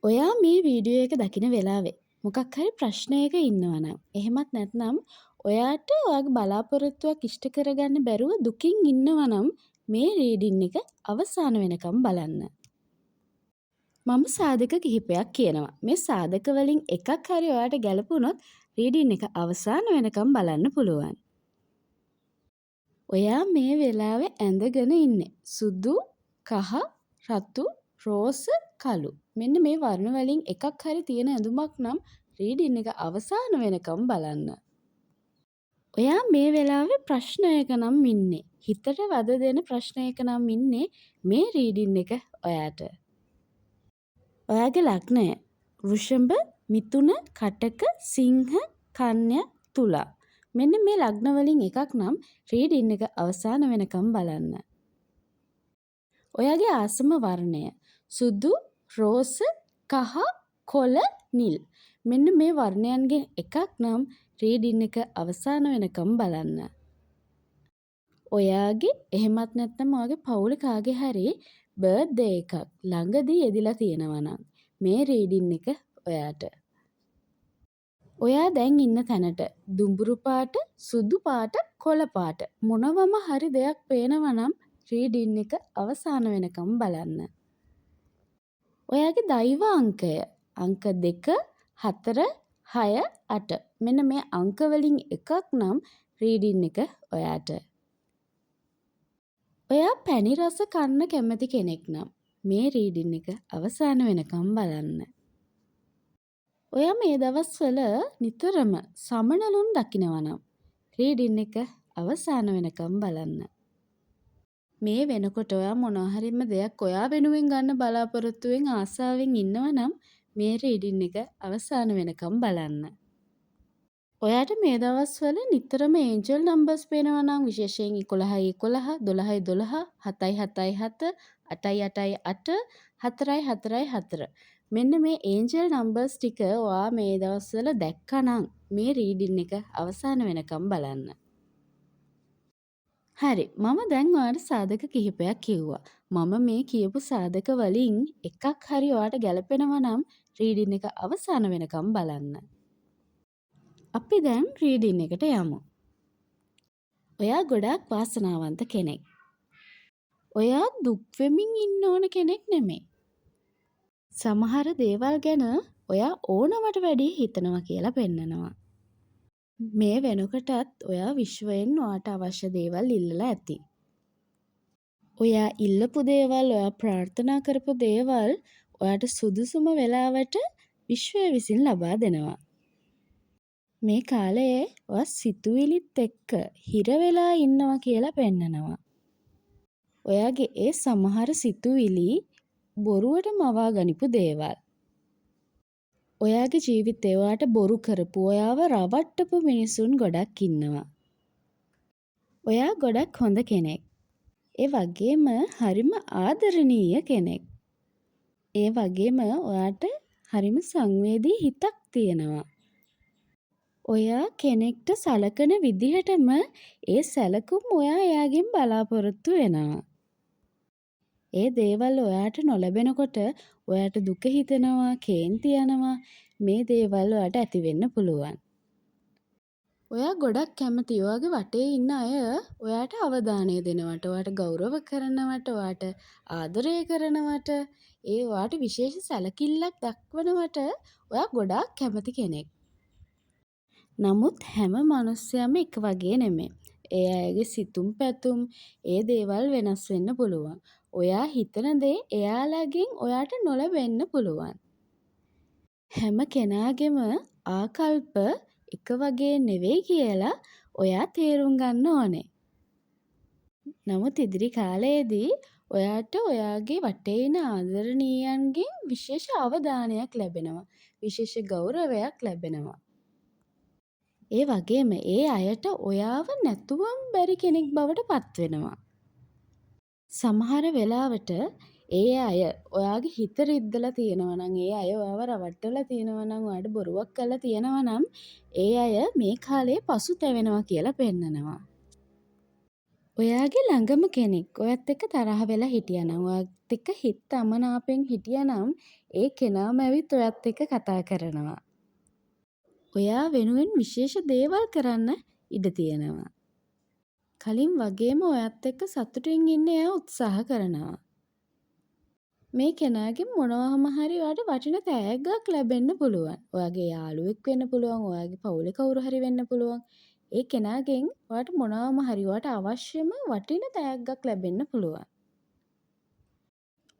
ඔයා මේ වීඩියෝ එක දකින වෙලාවේ මොකක් හරි ප්‍රශ්නයක ඉන්නවා නම් එහෙමත් නැත්නම් ඔයාට ඔයාගේ බලාපොරොත්තුවක් ඉෂ්ට කරගන්න බැරුව දුකින් ඉන්නවා නම් මේ රීඩින් එක අවසාන වෙනකම් බලන්න. මම සාධක කිහිපයක් කියනවා. මේ සාධක වලින් එකක් හරි ඔයාට ගැලපුණොත් රීඩින් එක අවසාන වෙනකම් බලන්න පුළුවන්. ඔයා මේ වෙලාවේ ඇඳගෙන ඉන්නේ සුදු, කහ, රතු, රෝස, කළු. මෙන්න මේ වර්ණ වලින් එකක් හරි තියෙන ඇඳුමක් නම් රීඩින් එක අවසාන වෙනකම් බලන්න. ඔයා මේ වෙලාවේ ප්‍රශ්නයක නම් ඉන්නේ. හිතට වද දෙන ප්‍රශ්නයක නම් ඉන්නේ මේ රීඩින් එක ඔයාට. ඔයාගේ ලග්නය වෘෂභ, මිථුන, කටක, සිංහ, කන්‍යා, තුලා. මෙන්න මේ ලග්න වලින් එකක් නම් රීඩින් එක අවසාන වෙනකම් බලන්න. ඔයාගේ ආසම වර්ණය සුදු, රෝස, කහ, කොළ, නිල්. මෙන්න මේ වර්ණයන්ගෙන් එකක් නම් රීඩින් එක අවසාන වෙනකම් බලන්න. ඔයාගේ එහෙමත් නැත්නම් ඔයාගේ පවුලේ කාගේ හරි බර්ත්ඩේ එකක් ළඟදී යෙදිලා තියෙනවා නම් මේ රීඩින් එක ඔයාට. ඔයා දැන් ඉන්න තැනට දුඹුරු පාට, සුදු පාට, කොළ පාට මොනවම හරි දෙයක් පේනවා නම් රීඩින් එක අවසාන වෙනකම් බලන්න. ඔයාගේ දෛව අංකය අංක 2, 4, 6, 8. මෙන්න මේ අංක වලින් එකක් නම් රීඩින් එක ඔයාට. ඔයා පැණි රස කන්න කැමති කෙනෙක් නම් මේ රීඩින් එක අවසාන වෙනකම් බලන්න. ඔයා මේ දවස්වල නිතරම සමනලුන් දකිනවා නම් රීඩින් එක අවසාන වෙනකම් බලන්න. මේ වෙනකොට ඔයා මොනවා හරිම දෙයක් ඔයා වෙනුවෙන් ගන්න බලාපොරොත්තුවෙන් ආසාවෙන් ඉන්නවා නම් මේ රීඩින් එක අවසාන වෙනකම් බලන්න. ඔයාට මේ දවස්වල නිතරම ඒන්ජල් නම්බර්ස් පේනවා නම් විශේෂයෙන් 11යි 11, 12යි 12, 7යි 7යි 7, 8යි 8යි 8, 4යි 4යි 4. මෙන්න මේ ඒන්ජල් නම්බර්ස් ටික ඔයා මේ දවස්වල දැක්කනම් මේ රීඩින් එක අවසාන වෙනකම් බලන්න. හරි, මම දැන් ඔයාට සාධක කිහිපයක් කිව්වා. මම මේ කියපු සාධක වලින් එකක් හරි ඔයාට ගැලපෙනවා නම් රීඩින් එක අවසාන වෙනකම් බලන්න. අපි දැන් රීඩින් එකට යමු. ඔයා ගොඩාක් වාසනාවන්ත කෙනෙක්. ඔයා දුක් වෙමින් ඉන්න ඕන කෙනෙක් නෙමෙයි. සමහර දේවල් ගැන ඔයා ඕනවට වැඩිය හිතනවා කියලා පෙන්නනවා. මේ වෙනකොටත් ඔයා විශ්වයෙන් ඔයාට අවශ්‍ය දේවල් ඉල්ලලා ඇති. ඔයා ඉල්ලපු දේවල්, ඔයා ප්‍රාර්ථනා කරපු දේවල් ඔයාට සුදුසුම වෙලාවට විශ්වය විසින් ලබා දෙනවා. මේ කාලයේ ඔයා සිතුවිලිත් එක්ක හිර වෙලා ඉන්නවා කියලා පෙන්නනවා. ඔයාගේ ඒ සමහර සිතුවිලි බොරුවට මවා ගනිපු දේවල්. ඔයාගේ ජීවිතේ ඔයාට බොරු කරපු, ඔයාව රවට්ටපු මිනිසුන් ගොඩක් ඉන්නවා. ඔයා ගොඩක් හොඳ කෙනෙක්. ඒ වගේම හරිම ආදරණීය කෙනෙක්. ඒ වගේම ඔයාට හරිම සංවේදී හිතක් තියෙනවා. ඔයා කෙනෙක්ට සලකන විදිහටම ඒ සැලකුම් ඔයා එයාගෙන් බලාපොරොත්තු වෙනවා. ඒ දේවල් ඔයාට නොලැබෙනකොට ඔයාට දුක හිතෙනවා, කේන්ති යනවා. මේ දේවල් ඔයාට ඇති වෙන්න පුළුවන්. ඔයා ගොඩක් කැමති ඔයාගේ වටේ ඉන්න අය ඔයාට අවධානය දෙනවට, ඔයාට ගෞරව කරනවට, ඔයාට ආදරය කරනවට, ඒ ඔයාට විශේෂ සැලකිල්ලක් දක්වනවට ඔයා ගොඩාක් කැමති කෙනෙක්. නමුත් හැම මිනිස්සයම එක වගේ නෙමෙයි. ඒ අයගේ සිතුම් පැතුම්, ඒ දේවල් වෙනස් වෙන්න පුළුවන්. ඔයා හිතන දේ එයාලගෙන් ඔයාට නොලැබෙන්න පුළුවන්. හැම කෙනාගේම ආකල්ප එක වගේ නෙවෙයි කියලා ඔයා තේරුම් ගන්න ඕනේ. නමුත් ඉදිරි කාලයේදී ඔයාට ඔයාගේ වටේ ඉන්න ආදරණීයයන්ගෙන් විශේෂ අවධානයක් ලැබෙනවා. විශේෂ ගෞරවයක් ලැබෙනවා. ඒ වගේම ඒ අයට ඔයාව නැතුවම බැරි කෙනෙක් බවට පත් වෙනවා. සමහර වෙලාවට ඒ අය ඔයාගේ හිත රිද්දලා තියෙනවා නම්, ඒ අය ඔයාව රවට්ටලා තියෙනවා නම්, ඔයාට බොරුවක් කරලා තියෙනවා නම්, ඒ අය මේ කාලේ පසුතැවෙනවා කියලා පෙන්නනවා. ඔයාගේ ළඟම කෙනෙක් ඔයත් එක්ක තරහ වෙලා හිටියනම් ඔයත් එක්ක හිත අමනාපෙන් හිටියනම් ඒ කෙනාම ඇවිත් ඔයත් එක්ක කතා කරනවා. ඔයා වෙනුවෙන් විශේෂ දේවල් කරන්න ඉඩ තියෙනවා. කලින් වගේම ඔයත් එක්ක සතුටින් ඉන්න එයා උත්සාහ කරනවා. මේ කෙනාගෙන් මොනවාම හරි ඔයාට වටින තෑග්ගක් ලැබෙන්න පුළුවන්. ඔයාගේ යාළුවෙක් වෙන්න පුළුවන්, ඔයාගේ පවුලේ කවුරු හරි වෙන්න පුළුවන්. ඒ කෙනාගෙන් ඔයාට මොනවාම හරි ඔයාට අවශ්‍යම වටින තෑග්ගක් ලැබෙන්න පුළුවන්.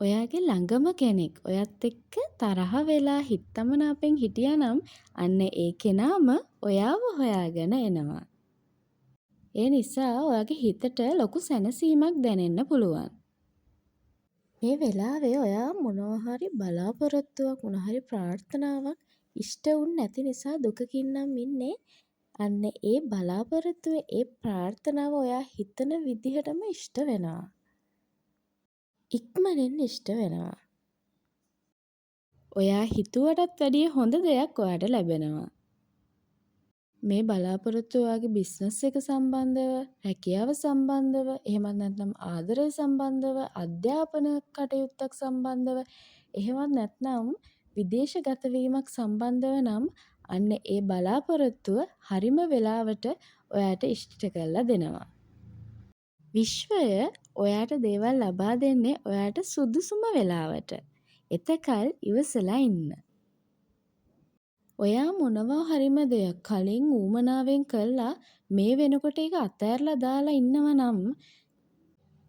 ඔයාගේ ළඟම කෙනෙක් ඔයත් එක්ක තරහ වෙලා හිතමනාපෙන් හිටියානම් අන්න ඒ කෙනාම ඔයාව හොයාගෙන එනවා. ඒ නිසා ඔයාගේ හිතට ලොකු සැනසීමක් දැනෙන්න පුළුවන්. මේ වෙලාවේ ඔයා මොනවා හරි බලාපොරොත්තුවක් මොනවා හරි ප්‍රාර්ථනාවක් ඉෂ්ට වුනේ නැති නිසා දුකකින් නම් ඉන්නේ. අන්න ඒ බලාපොරොත්තුව ඒ ප්‍රාර්ථනාව ඔයා හිතන විදිහටම ඉෂ්ට වෙනවා. ඉක්මනින් ඉෂ්ට වෙනවා. ඔයා හිතුවටත් වැඩිය හොඳ දෙයක් ඔයාට ලැබෙනවා. මේ බලාපොරොත්තුව ඔයාගේ බිස්නස් එක සම්බන්ධව, රැකියාව සම්බන්ධව, එහෙමත් නැත්නම් ආදරය සම්බන්ධව, අධ්‍යාපන කටයුත්තක් සම්බන්ධව, එහෙමත් නැත්නම් විදේශගත වීමක් සම්බන්ධව නම් අන්න ඒ බලාපොරොත්තුව හරිම වෙලාවට ඔයාට ඉෂ්ට කරලා දෙනවා. විශ්වය ඔයාට දේවල් ලබා දෙන්නේ ඔයාට සුදුසුම වෙලාවට. එතකල් ඉවසලා ඉන්න. ඔයා මොනවා හරිම දෙයක් කලින් ඌමනාවෙන් කළා මේ වෙනකොට ඒක අතෑරලා දාලා ඉන්නව නම්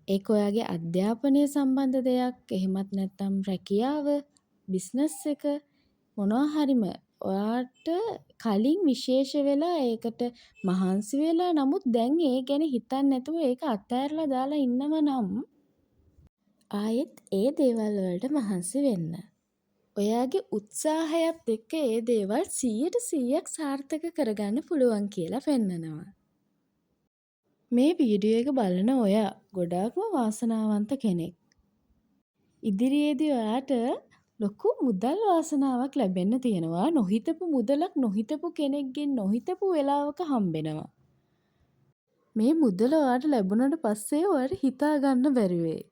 ඒක ඔයාගේ අධ්‍යාපනය සම්බන්ධ දෙයක් එහෙමත් නැත්නම් රැකියාව බිස්නස් එක මොනවා හරිම ඔයාට කලින් විශේෂ වෙලා ඒකට මහන්සි වෙලා නමුත් දැන් ඒ ගැන හිතන්නේ නැතුව ඒක අතෑරලා දාලා ඉන්නව නම් ආයෙත් ඒ දේවල් වලට මහන්සි වෙන්න. ඔයාගේ උත්සාහයත් එක්ක ඒ දේවල් 100% සාර්ථක කරගන්න පුළුවන් කියලා පෙන්නනවා. මේ වීඩියෝ එක බලන ඔයා ගොඩාක්ම වාසනාවන්ත කෙනෙක්. ඉදිරියේදී ඔයාට ලොකු මුදල් වාසනාවක් ලැබෙන්න තියෙනවා. නොහිතපු මුදලක් නොහිතපු කෙනෙක්ගෙන් නොහිතපු වෙලාවක හම්බෙනවා. මේ මුදල ඔයාට ලැබුණට පස්සේ ඔයාට හිතා ගන්න බැරි වෙයි.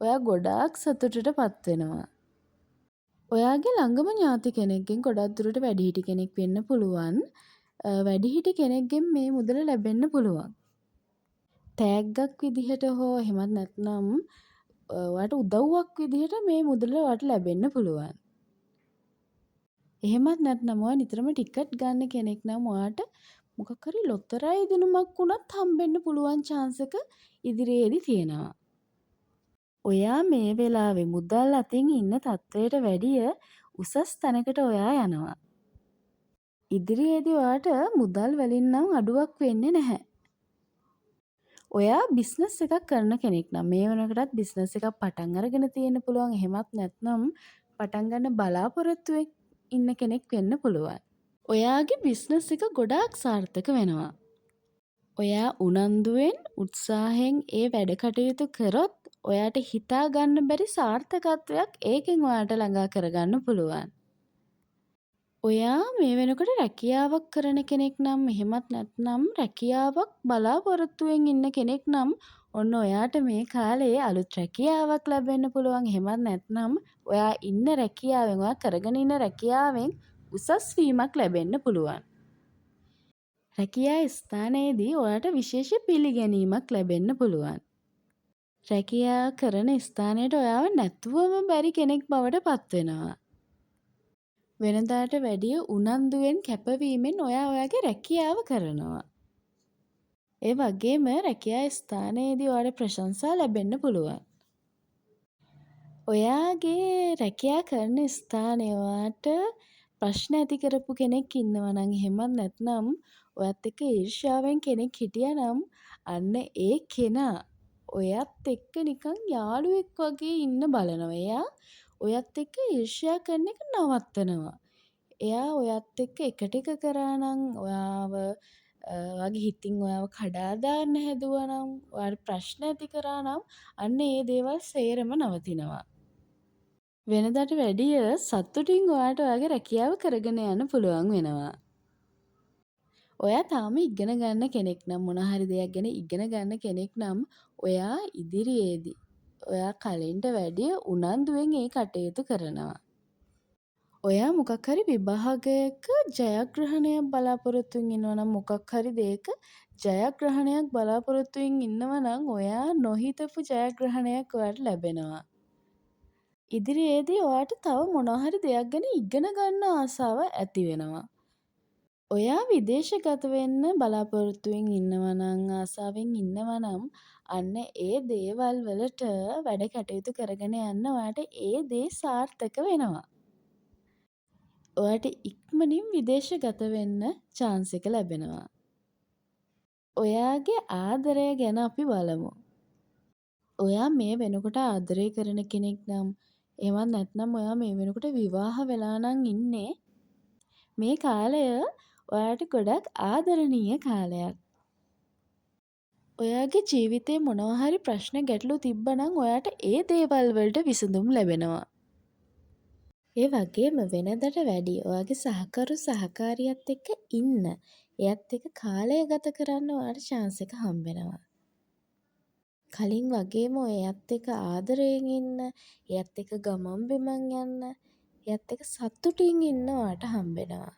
ඔයා ගොඩාක් සතුටටපත් වෙනවා. ඔයාගේ ළඟම ඥාති කෙනෙක්ගෙන් ගොඩක් දුරට වැඩිහිටි කෙනෙක් වෙන්න පුළුවන්. වැඩිහිටි කෙනෙක්ගෙන් මේ මුදල ලැබෙන්න පුළුවන්. තෑග්ගක් විදිහට හෝ එහෙමත් නැත්නම් ඔයාට උදව්වක් විදිහට මේ මුදල ඔයාට ලැබෙන්න පුළුවන්. එහෙමත් නැත්නම් ඔයා නිතරම ටිකට් ගන්න කෙනෙක් නම් ඔයාට මොකක් හරි ලොතරැයි දිනුමක් වුණත් හම්බෙන්න පුළුවන් chance එක ඉදිරියේදී තියෙනවා. ඔයා මේ වෙලාවේ මුදල් අතින් ඉන්න තත්ත්වයට වැඩිය උසස් තැනකට ඔයා යනවා. ඉදිරියේදී ඔයාට මුදල් වලින් නම් අඩුවක් වෙන්නේ නැහැ. ඔයා බිස්නස් එකක් කරන කෙනෙක් නම් මේ වෙනකොටත් බිස්නස් එකක් පටන් අරගෙන තියෙන්න පුළුවන්. එහෙමත් නැත්නම් පටන් ගන්න බලාපොරොත්තුවෙන් ඉන්න කෙනෙක් වෙන්න පුළුවන්. ඔයාගේ බිස්නස් එක ගොඩාක් සාර්ථක වෙනවා. ඔයා උනන්දුවෙන් උත්සාහයෙන් ඒ වැඩ කටයුතු කරොත් ඔයාට හිතා ගන්න බැරි සාර්ථකත්වයක් ඒකෙන් ඔයාට ළඟා කරගන්න පුළුවන්. ඔයා මේ වෙනකොට රැකියාවක් කරන කෙනෙක් නම් එහෙමත් නැත්නම් රැකියාවක් බලාපොරොත්තුවෙන් ඉන්න කෙනෙක් නම් ඔන්න ඔයාට මේ කාලේ අලුත් රැකියාවක් ලැබෙන්න පුළුවන්. එහෙමත් නැත්නම් ඔයා ඉන්න රැකියාවෙන් ඔයා කරගෙන ඉන්න රැකියාවෙන් උසස් වීමක් ලැබෙන්න පුළුවන්. රැකියා ස්ථානයේදී ඔයාට විශේෂ පිළිගැනීමක් ලැබෙන්න පුළුවන්. රැකියා කරන ස්ථානයට ඔයාව නැතුවම බැරි කෙනෙක් බවට පත් වෙනවා. වෙනදාට වැඩිය උනන්දුවෙන් කැපවීමෙන් ඔයා ඔයාගේ රැකියාව කරනවා. ඒ වගේම රැකියා ස්ථානයේදී ඔයාට ප්‍රශංසා ලැබෙන්න පුළුවන්. ඔයාගේ රැකියා කරන ස්ථානයේ ඔයාට ප්‍රශ්න ඇති කරපු කෙනෙක් ඉන්නවා නම් එහෙමත් නැත්නම් ඔයත් එක්ක ඊර්ෂ්‍යාවෙන් කෙනෙක් හිටියා නම් අන්න ඒ කෙනා ඔයත් එක්ක නිකන් යාළුවෙක් වගේ ඉන්න බලනවා. එයා ඔයත් එක්ක ඊර්ෂ්‍යා කරන එක නවත්තනවා. එයා ඔයත් එක්ක එකට එක කරා නම් ඔයාව ඔයාගේ හිතින් ඔයාව කඩා දාන්න හැදුවා නම් ඔයාට ප්‍රශ්න ඇති කරා නම් අන්න ඒ දේවල් සේරම නවතිනවා. වෙනදාට වැඩිය සතුටින් ඔයාට ඔයාගේ රැකියාව කරගෙන යන්න පුළුවන් වෙනවා. ඔයා තාම ඉගෙන ගන්න කෙනෙක් නම් මොන හරි දෙයක් ගැන ඉගෙන ගන්න කෙනෙක් නම් ඔයා ඉදිරියේදී ඔයා කලින්ට වැඩිය උනන්දුවෙන් ඒ කටයුතු කරනවා. ඔයා මොකක් හරි විභාගයක ජයග්‍රහණයක් බලාපොරොත්තුවෙන් ඉන්නවා නම් මොකක් හරි දෙයක ජයග්‍රහණයක් බලාපොරොත්තුවෙන් ඉන්නවා නම් ඔයා නොහිතපු ජයග්‍රහණයක් ඔයාට ලැබෙනවා. ඉදිරියේදී ඔයාට තව මොනවා හරි දෙයක් ගැන ඉගෙන ගන්න ආසාව ඇති වෙනවා. ඔයා විදේශගත වෙන්න බලාපොරොත්තුවෙන් ඉන්නවා නම් ආසාවෙන් ඉන්නවා නම් අන්න ඒ දේවල් වලට වැඩ කටයුතු කරගෙන යන්න ඔයාට ඒ දේ සාර්ථක වෙනවා. ඔයාට ඉක්මනින් විදේශගත වෙන්න chance එක ලැබෙනවා. ඔයාගේ ආදරය ගැන අපි බලමු. ඔයා මේ වෙනකොට ආදරය කරන කෙනෙක් නම් එහෙමත් නැත්නම් ඔයා මේ වෙනකොට විවාහ වෙලා නම් ඉන්නේ මේ කාලය ඔයාට ගොඩක් ආදරණීය කාලයක්. ඔයාගේ ජීවිතේ මොනවා හරි ප්‍රශ්න ගැටලු තිබ්බනම් ඔයාට ඒ දේවල් වලට විසඳුම් ලැබෙනවා. ඒ වගේම වෙනදට වැඩිය ඔයාගේ සහකරු සහකාරියත් එක්ක ඉන්න. එයත් එක්ක කාලය ගත කරන්න ඔයාට chance එක හම්බෙනවා. කලින් වගේම එයත් එක්ක ආදරයෙන් ඉන්න, එයත් එක්ක ගමන් බිමන් යන්න, එයත් එක්ක සතුටින් ඉන්න ඔයාට හම්බෙනවා.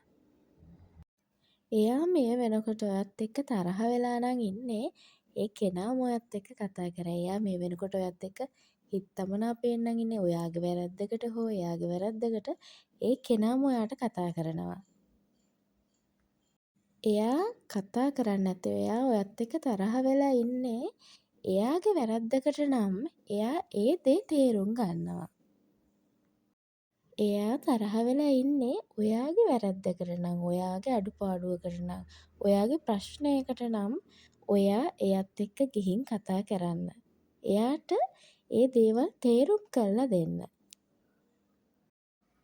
එයා මේ වෙනකොට ඔයත් එක්ක තරහ වෙලා නම් ඉන්නේ ඒ කෙනාම ඔයත් එක්ක කතා කරයි. එයා මේ වෙනකොට ඔයත් එක්ක හිතමනාපයෙන් නම් ඉන්නේ ඔයාගේ වැරද්දකට හෝ එයාගේ වැරද්දකට ඒ කෙනාම ඔයාට කතා කරනවා. එයා කතා කරන්නේ නැතුව එයා ඔයත් එක්ක තරහ වෙලා ඉන්නේ එයාගේ වැරද්දකට නම් එයා ඒ දේ තේරුම් ගන්නවා. එයා තරහ වෙලා ඉන්නේ ඔයාගේ වැරැද්දකට නම් ඔයාගේ අඩුපාඩුවකට නම් ඔයාගේ ප්‍රශ්නයකට නම් ඔයා එයත් එක්ක ගිහින් කතා කරන්න. එයාට ඒ දේවල් තේරුම් කරලා දෙන්න.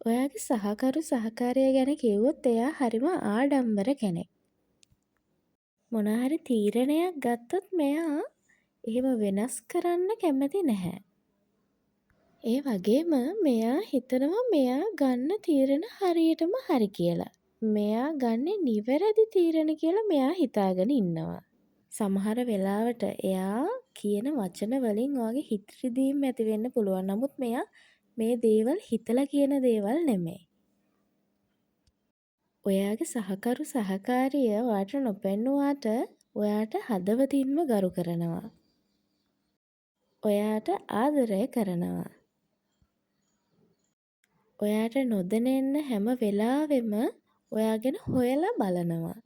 ඔයාගේ සහකරු සහකාරිය ගැන කිව්වොත් එයා හරිම ආඩම්බර කෙනෙක්. මොන හරි තීරණයක් ගත්තොත් මෙයා එහෙම වෙනස් කරන්න කැමති නැහැ. ඒ වගේම මෙයා හිතනවා මෙයා ගන්න තීරණ හරියටම හරි කියලා. මෙයා ගන්නේ නිවැරදි තීරණ කියලා මෙයා හිතාගෙන ඉන්නවා. සමහර වෙලාවට එයා කියන වචන වලින් ඔයාගේ හිත රිදීම් ඇති වෙන්න පුළුවන්. නමුත් මෙයා මේ දේවල් හිතලා කියන දේවල් නෙමෙයි. ඔයාගේ සහකරු සහකාරිය ඔයාට නොපෙන්නුවාට ඔයාට හදවතින්ම ගරු කරනවා. ඔයාට ආදරය කරනවා. ඔයාට නොදැනෙන්න හැම වෙලාවෙම ඔයා ගැන හොයලා බලනවා.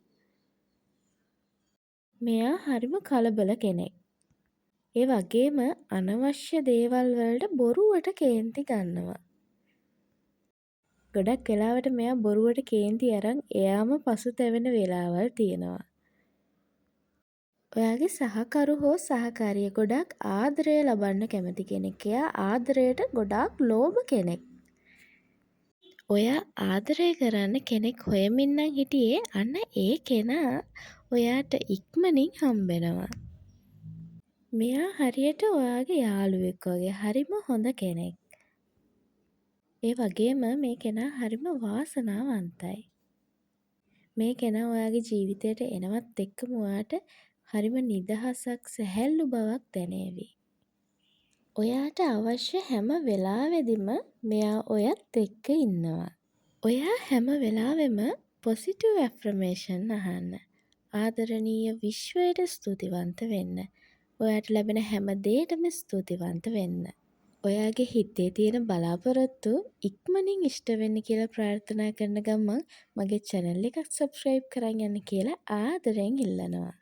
මෙයා හරිම කලබල කෙනෙක්. ඒ වගේම අනවශ්‍ය දේවල් වලට බොරුවට කේන්ති ගන්නවා. ගොඩක් වෙලාවට මෙයා බොරුවට කේන්ති අරන් එයාම පසුතැවෙන වෙලාවල් තියෙනවා. ඔයාගේ සහකරු හෝ සහකාරිය ගොඩක් ආදරය ලබන්න කැමති කෙනෙක්. එයා ආදරයට ගොඩාක් ලෝභ කෙනෙක්. ඔයා ආදරය කරන්න කෙනෙක් හොයමින් නම් හිටියේ අන්න ඒ කෙනා ඔයාට ඉක්මනින් හම්බෙනවා. මෙයා හරියට ඔයාගේ යාළුවෙක් වගේ හරිම හොඳ කෙනෙක්. ඒ වගේම මේ කෙනා හරිම වාසනාවන්තයි. මේ කෙනා ඔයාගේ ජීවිතයට එනවත් එක්කම ඔයාට හරිම නිදහසක් සැහැල්ලු බවක් දැනේවි. ඔයාට අවශ්‍ය හැම වෙලාවෙදිම මෙයා ඔයත් එක්ක ඉන්නවා. ඔයා හැම වෙලාවෙම පොසිටිව් ඇෆ්‍රමේෂන් අහන්න. ආදරණීය විශ්වයට ස්තුතිවන්ත වෙන්න. ඔයාට ලැබෙන හැම දෙයකටම ස්තුතිවන්ත වෙන්න. ඔයාගේ හිතේ තියෙන බලාපොරොත්තු ඉක්මනින් ඉෂ්ට වෙන්න කියලා ප්‍රාර්ථනා කරන ගමන් මගේ channel එකක් subscribe කරන් යන්න කියලා ආදරෙන් ඉල්ලනවා.